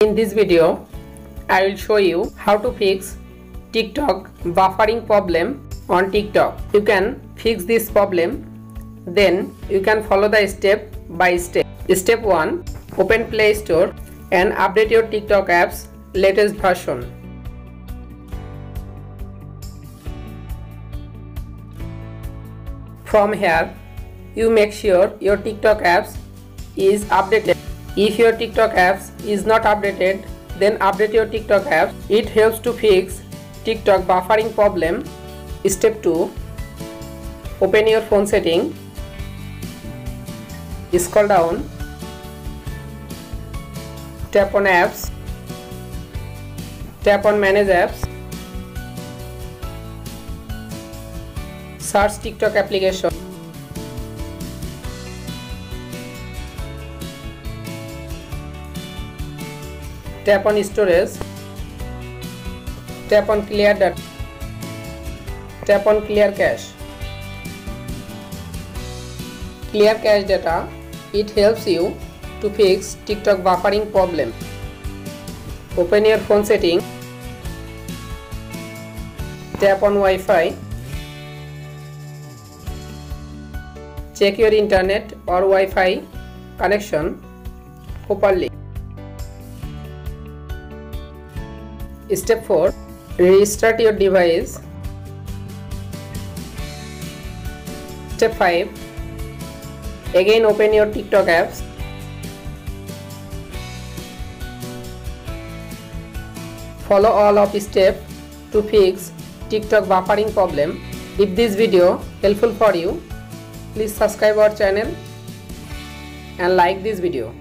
In this video, I will show you how to fix TikTok buffering problem on TikTok. You can fix this problem, then you can follow the step by step. Step 1. Open Play Store and update your TikTok app's latest version. From here, you make sure your TikTok apps is updated. If your TikTok apps is not updated, then update your TikTok apps. It helps to fix TikTok buffering problem. Step 2. Open your phone setting. Scroll down. Tap on apps. Tap on manage apps. Search TikTok application. Tap on storage. Tap on clear data. Tap on clear cache. Clear cache data. It helps you to fix TikTok buffering problem. Open your phone setting. Tap on Wi-Fi. Check your internet or Wi-Fi connection properly. Step 4. Restart your device. Step 5. Again open your TikTok apps. Follow all of the steps to fix TikTok buffering problem. If this video helpful for you, please subscribe our channel and like this video.